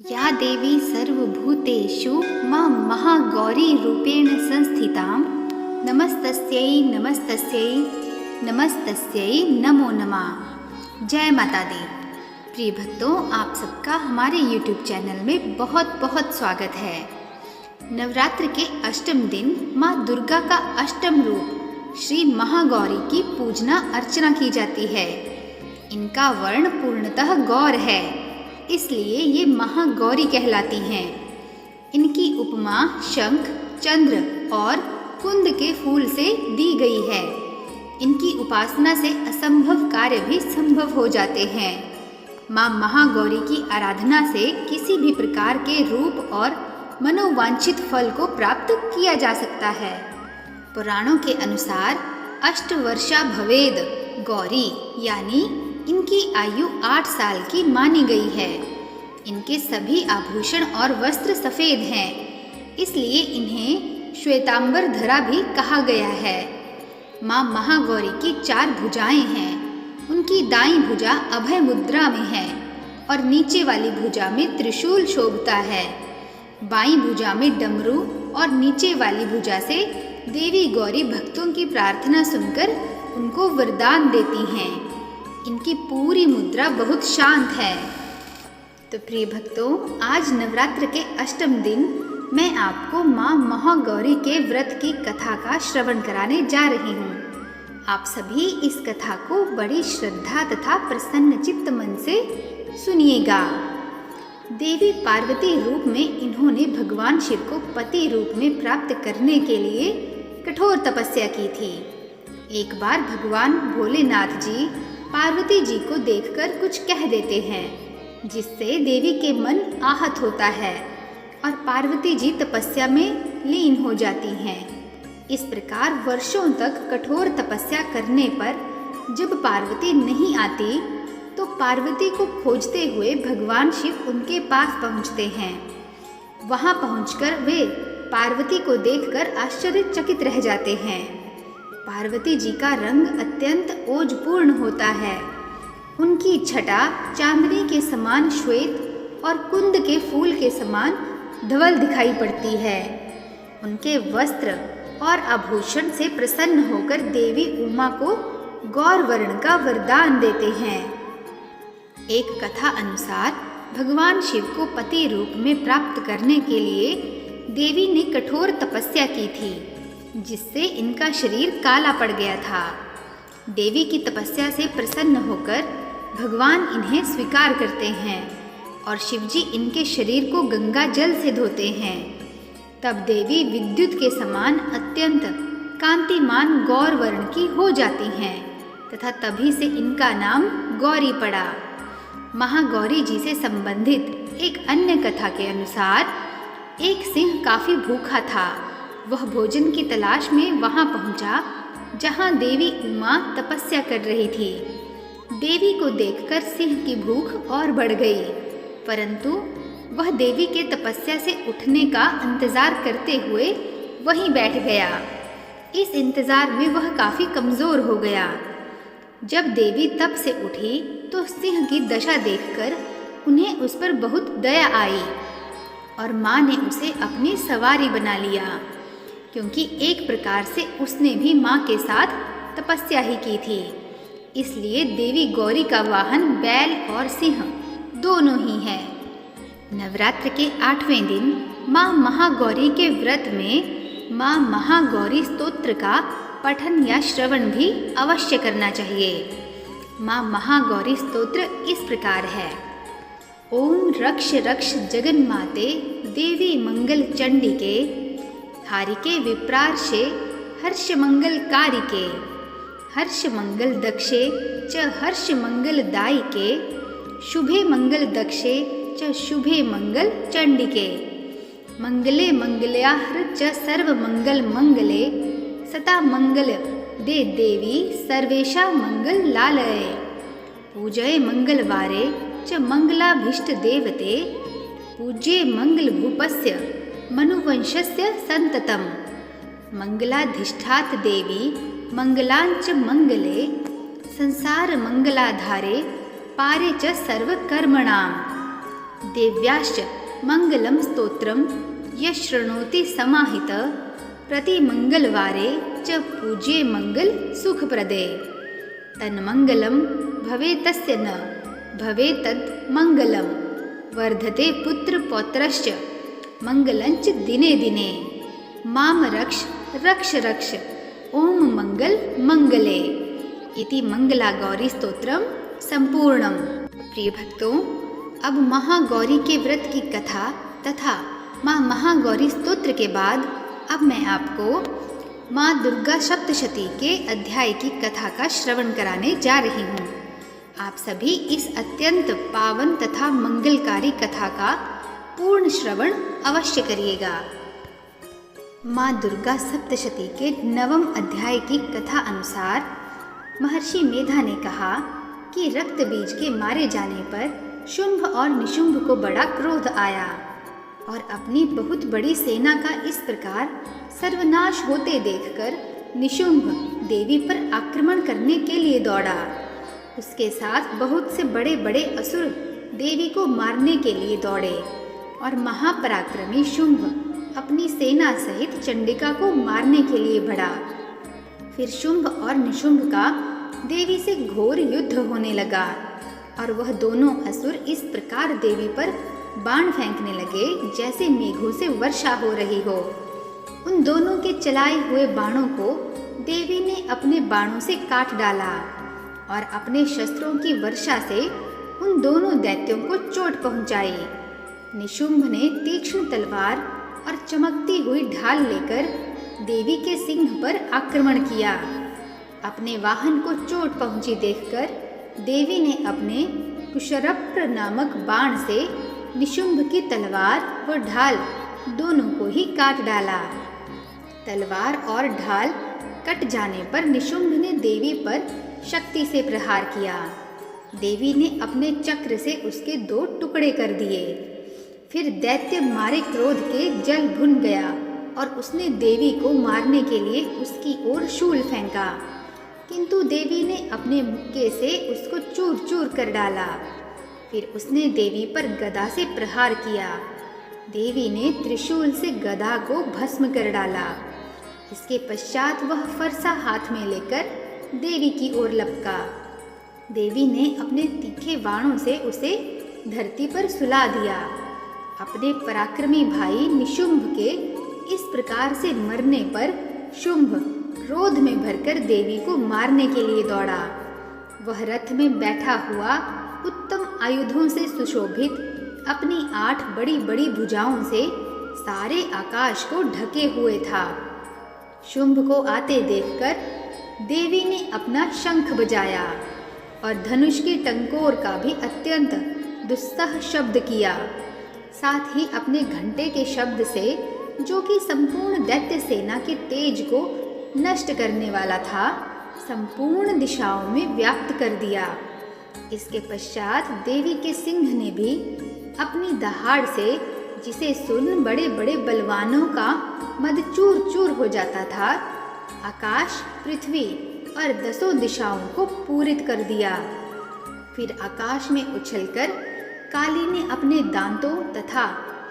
या देवी सर्वभूतेषु मां महागौरीरूपेण संस्थितां नमस्तस्यै नमस्तस्यै नमस्तस्यै नमो नमः। जय माता दी। प्रिय भक्तों, आप सबका हमारे YouTube चैनल में बहुत बहुत स्वागत है। नवरात्र के अष्टम दिन माँ दुर्गा का अष्टम रूप श्री महागौरी की पूजना अर्चना की जाती है। इनका वर्ण पूर्णतः गौर है, इसलिए ये महागौरी कहलाती हैं। इनकी उपमा शंख, चंद्र और कुंद के फूल से दी गई है। इनकी उपासना से असंभव कार्य भी संभव हो जाते हैं। माँ महागौरी की आराधना से किसी भी प्रकार के रूप और मनोवांछित फल को प्राप्त किया जा सकता है। पुराणों के अनुसार अष्टवर्षा भवेद गौरी यानी इनकी आयु 8 साल की मानी गई है। इनके सभी आभूषण और वस्त्र सफ़ेद हैं, इसलिए इन्हें श्वेतांबर धरा भी कहा गया है। माँ महागौरी की 4 भुजाएं हैं। उनकी दाईं भुजा अभय मुद्रा में है और नीचे वाली भुजा में त्रिशूल शोभता है। बाईं भुजा में डमरू और नीचे वाली भुजा से देवी गौरी भक्तों की प्रार्थना सुनकर उनको वरदान देती हैं। इनकी पूरी मुद्रा बहुत शांत है। तो प्रिय भक्तों, आज नवरात्र के अष्टम दिन मैं आपको माँ महागौरी के व्रत की कथा का श्रवण कराने जा रही हूँ। आप सभी इस कथा को बड़ी श्रद्धा तथा प्रसन्न चित्त मन से सुनिएगा। देवी पार्वती रूप में इन्होंने भगवान शिव को पति रूप में प्राप्त करने के लिए कठोर तपस्या की थी। एक बार भगवान भोलेनाथ जी पार्वती जी को देखकर कुछ कह देते हैं, जिससे देवी के मन आहत होता है और पार्वती जी तपस्या में लीन हो जाती हैं। इस प्रकार वर्षों तक कठोर तपस्या करने पर जब पार्वती नहीं आती तो पार्वती को खोजते हुए भगवान शिव उनके पास पहुंचते हैं। वहां पहुंचकर वे पार्वती को देखकर आश्चर्यचकित रह जाते हैं। पार्वती जी का रंग अत्यंत ओजपूर्ण होता है। उनकी छटा चांदनी के समान श्वेत और कुंद के फूल के समान धवल दिखाई पड़ती है। उनके वस्त्र और आभूषण से प्रसन्न होकर देवी उमा को गौर वर्ण का वरदान देते हैं। एक कथा अनुसार भगवान शिव को पति रूप में प्राप्त करने के लिए देवी ने कठोर तपस्या की थी, जिससे इनका शरीर काला पड़ गया था। देवी की तपस्या से प्रसन्न होकर भगवान इन्हें स्वीकार करते हैं और शिवजी इनके शरीर को गंगा जल से धोते हैं। तब देवी विद्युत के समान अत्यंत कांतिमान गौर वर्ण की हो जाती हैं तथा तभी से इनका नाम गौरी पड़ा। महागौरी जी से संबंधित एक अन्य कथा के अनुसार एक सिंह काफी भूखा था। वह भोजन की तलाश में वहां पहुंचा जहां देवी उमा तपस्या कर रही थी। देवी को देखकर सिंह की भूख और बढ़ गई, परंतु वह देवी के तपस्या से उठने का इंतजार करते हुए वहीं बैठ गया। इस इंतजार में वह काफी कमजोर हो गया। जब देवी तप से उठी तो सिंह की दशा देखकर उन्हें उस पर बहुत दया आई और माँ ने उसे अपनी सवारी बना लिया, क्योंकि एक प्रकार से उसने भी माँ के साथ तपस्या ही की थी। इसलिए देवी गौरी का वाहन बैल और सिंह दोनों ही है। नवरात्र के 8वें दिन माँ महागौरी के व्रत में माँ महागौरी स्तोत्र का पठन या श्रवण भी अवश्य करना चाहिए। माँ महागौरी स्तोत्र इस प्रकार है। ओम रक्ष रक्ष जगन्माते देवी मंगल चंडिके हारिके विप्रार्षे हर्ष मंगल कारिके हर्ष मंगल दक्षे च हर्ष मंगल दायिके शुभे मंगल दक्षे च शुभे मंगल चंडिके मंगले मंगल्याहर च सर्व मंगल मंगले सता मंगल दे देवी सर्वेशा मंगल लालये पूजय मंगलवारे च मंगलाभीष्ट देवते पूज्ये मंगल भूपस्य मनुवंशस्य संततम मंगलाधिष्ठात देवी मंगलांच मंगले संसार मंगलाधारे पारे च सर्वकर्मणाम देव्याश्च मङ्गलं स्तोत्रं यः शृणोति समाहितः प्रतिमङ्गलवारे च पूज्ये मङ्गलसुखप्रदे। तन्मङ्गलं भवेत्तस्य न भवेत्तद् मङ्गलं वर्धते पुत्रपौत्रश्च मङ्गलञ्च दिने दिने। मां रक्ष रक्ष रक्ष ॐ मंगल मंगले इति मंगलागौरी स्तोत्रम संपूर्णम। प्रिय भक्तों, अब महागौरी के व्रत की कथा तथा माँ महागौरी स्तोत्र के बाद अब मैं आपको माँ दुर्गा सप्तशती के अध्याय की कथा का श्रवण कराने जा रही हूँ। आप सभी इस अत्यंत पावन तथा मंगलकारी कथा का पूर्ण श्रवण अवश्य करिएगा। माँ दुर्गा सप्तशती के 9वें अध्याय की कथा अनुसार महर्षि मेधा ने कहा कि रक्त बीज के मारे जाने पर शुंभ और निशुंभ को बड़ा क्रोध आया और अपनी बहुत बड़ी सेना का इस प्रकार सर्वनाश होते देखकर निशुंभ देवी पर आक्रमण करने के लिए दौड़ा। उसके साथ बहुत से बड़े बड़े असुर देवी को मारने के लिए दौड़े और महापराक्रमी शुंभ अपनी सेना सहित चंडिका को मारने के लिए बढ़ा। फिर शुंभ और निशुंभ का देवी से घोर युद्ध होने लगा और वह दोनों असुर इस प्रकार देवी पर बाण फेंकने लगे जैसे मेघों से वर्षा हो रही हो। उन दोनों के चलाए हुए बाणों को देवी ने अपने बाणों से काट डाला और अपने शस्त्रों की वर्षा से उन दोनों दैत्यों को चोट पहुंचाई। निशुंभ ने तीक्ष्ण तलवार और चमकती हुई ढाल लेकर देवी के सिंह पर आक्रमण किया। अपने वाहन को चोट पहुंची देखकर देवी ने अपने कुशरप्र नामक बाण से निशुंभ की तलवार व ढाल दोनों को ही काट डाला। तलवार और ढाल कट जाने पर निशुंभ ने देवी पर शक्ति से प्रहार किया। देवी ने अपने चक्र से उसके 2 टुकड़े कर दिए। फिर दैत्य मारे क्रोध के जल भुन गया और उसने देवी को मारने के लिए उसकी ओर शूल फेंका, किंतु देवी ने अपने मुक्के से उसको चूर चूर कर डाला। फिर उसने देवी पर गदा से प्रहार किया। देवी ने त्रिशूल से गदा को भस्म कर डाला। इसके पश्चात वह फरसा हाथ में लेकर देवी की ओर लपका। देवी ने अपने तीखे बाणों से उसे धरती पर सुला दिया। अपने पराक्रमी भाई निशुंभ के इस प्रकार से मरने पर शुंभ क्रोध में भरकर देवी को मारने के लिए दौड़ा। वह रथ में बैठा हुआ उत्तम आयुधों से सुशोभित अपनी 8 बड़ी बड़ी भुजाओं से सारे आकाश को ढके हुए था। शुंभ को आते देखकर देवी ने अपना शंख बजाया और धनुष की टंकोर का भी अत्यंत दुस्सह शब्द किया। साथ ही अपने घंटे के शब्द से, जो कि संपूर्ण दैत्य सेना के तेज को नष्ट करने वाला था, संपूर्ण दिशाओं में व्याप्त कर दिया। इसके पश्चात देवी के सिंह ने भी अपनी दहाड़ से, जिसे सुन बड़े बड़े बलवानों का मद चूर चूर हो जाता था, आकाश, पृथ्वी और 10 दिशाओं को पूरित कर दिया। फिर आकाश में उछलकर काली ने अपने दांतों तथा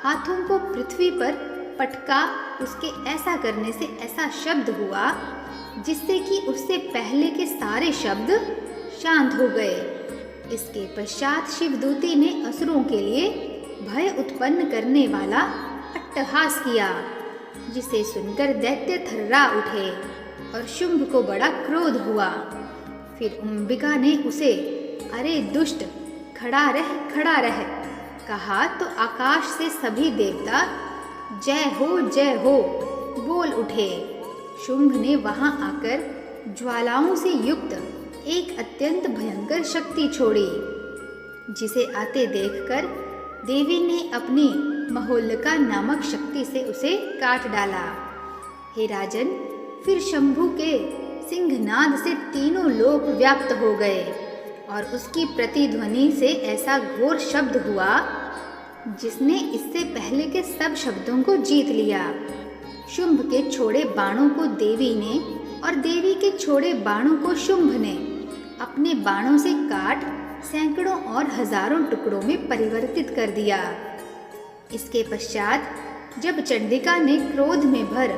हाथों को पृथ्वी पर पटका। उसके ऐसा करने से ऐसा शब्द हुआ जिससे कि उससे पहले के सारे शब्द शांत हो गए। इसके पश्चात शिवदूती ने असुरों के लिए भय उत्पन्न करने वाला अट्टहास किया, जिसे सुनकर दैत्य थर्रा उठे और शुंभ को बड़ा क्रोध हुआ। फिर अंबिका ने उसे, अरे दुष्ट, खड़ा रह कहा तो आकाश से सभी देवता जय हो बोल उठे। शुंभ ने वहां आकर ज्वालाओं से युक्त एक अत्यंत भयंकर शक्ति छोड़ी, जिसे आते देखकर देवी ने अपनी महोल्लका नामक शक्ति से उसे काट डाला। हे राजन, फिर शंभु के सिंहनाद से तीनों लोक व्याप्त हो गए और उसकी प्रतिध्वनि से ऐसा घोर शब्द हुआ जिसने इससे पहले के सब शब्दों को जीत लिया। शुंभ के छोड़े बाणों को देवी ने और देवी के छोड़े बाणों को शुंभ ने अपने बाणों से काट सैकड़ों और हजारों टुकड़ों में परिवर्तित कर दिया। इसके पश्चात जब चंडिका ने क्रोध में भर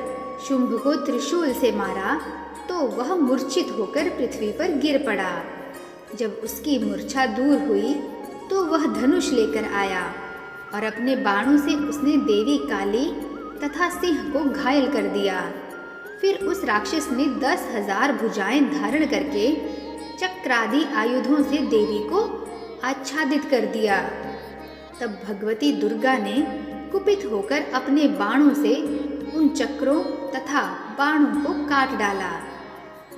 शुंभ को त्रिशूल से मारा तो वह मूर्छित होकर पृथ्वी पर गिर पड़ा। जब उसकी मूर्छा दूर हुई तो वह धनुष लेकर आया और अपने बाणों से उसने देवी काली तथा सिंह को घायल कर दिया। फिर उस राक्षस ने 10,000 भुजाएं धारण करके चक्रादि आयुधों से देवी को आच्छादित कर दिया। तब भगवती दुर्गा ने कुपित होकर अपने बाणों से उन चक्रों तथा बाणों को काट डाला।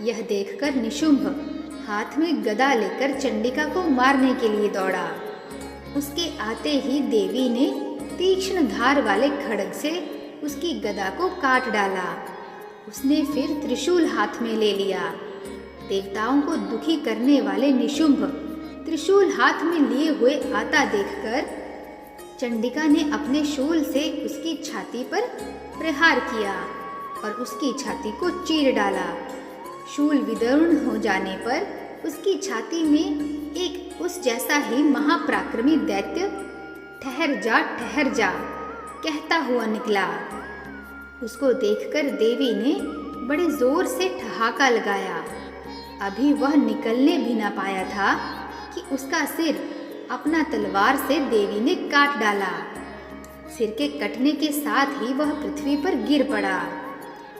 यह देखकर निशुंभ हाथ में गदा लेकर चंडिका को मारने के लिए दौड़ा। उसके आते ही देवी ने तीक्ष्ण धार वाले खड्ग से उसकी गदा को काट डाला। उसने फिर त्रिशूल हाथ में ले लिया। देवताओं को दुखी करने वाले निशुंभ त्रिशूल हाथ में लिए हुए आता देखकर चंडिका ने अपने शूल से उसकी छाती पर प्रहार किया और उसकी छाती को चीर डाला। शूल विदीर्ण हो जाने पर उसकी छाती में एक उस जैसा ही महापराक्रमी दैत्य ठहर जा कहता हुआ निकला। उसको देखकर देवी ने बड़े जोर से ठहाका लगाया। अभी वह निकलने भी न पाया था कि उसका सिर अपना तलवार से देवी ने काट डाला। सिर के कटने के साथ ही वह पृथ्वी पर गिर पड़ा।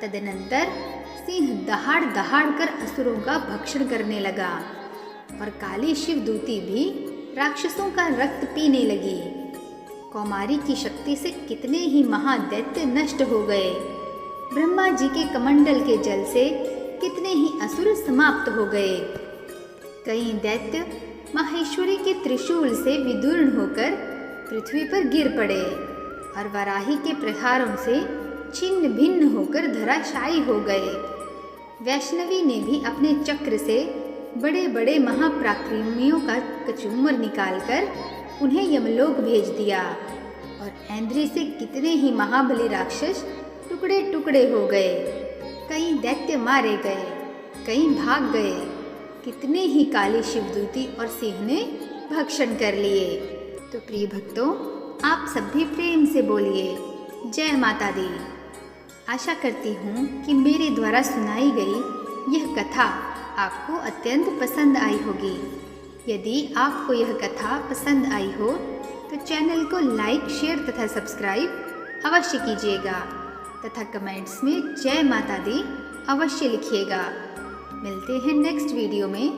तदनंतर सिंह दहाड़ दहाड़ कर असुरों का भक्षण करने लगा और काली शिवदूती भी राक्षसों का रक्त पीने लगी। कौमारी की शक्ति से कितने ही महादैत्य नष्ट हो गए। ब्रह्मा जी के कमंडल के जल से कितने ही असुर समाप्त हो गए। कई दैत्य माहेश्वरी के त्रिशूल से विदीर्ण होकर पृथ्वी पर गिर पड़े और वराही के प्रहारों से छिन्न भिन्न होकर धराशायी हो गए। वैष्णवी ने भी अपने चक्र से बड़े बड़े महापराक्रमियों का कचूमर निकालकर उन्हें यमलोक भेज दिया और ऐन्द्री से कितने ही महाबली राक्षस टुकड़े टुकड़े हो गए। कई दैत्य मारे गए, कई भाग गए। कितने ही काली शिवदूती और सिंह ने भक्षण कर लिए। तो प्रिय भक्तों, आप सब भी प्रेम से बोलिए जय माता दी। आशा करती हूँ कि मेरे द्वारा सुनाई गई यह कथा आपको अत्यंत पसंद आई होगी। यदि आपको यह कथा पसंद आई हो तो चैनल को लाइक, शेयर तथा सब्सक्राइब अवश्य कीजिएगा तथा कमेंट्स में जय माता दी अवश्य लिखिएगा। मिलते हैं नेक्स्ट वीडियो में।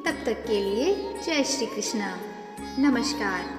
तब तक के लिए जय श्री कृष्णा। नमस्कार।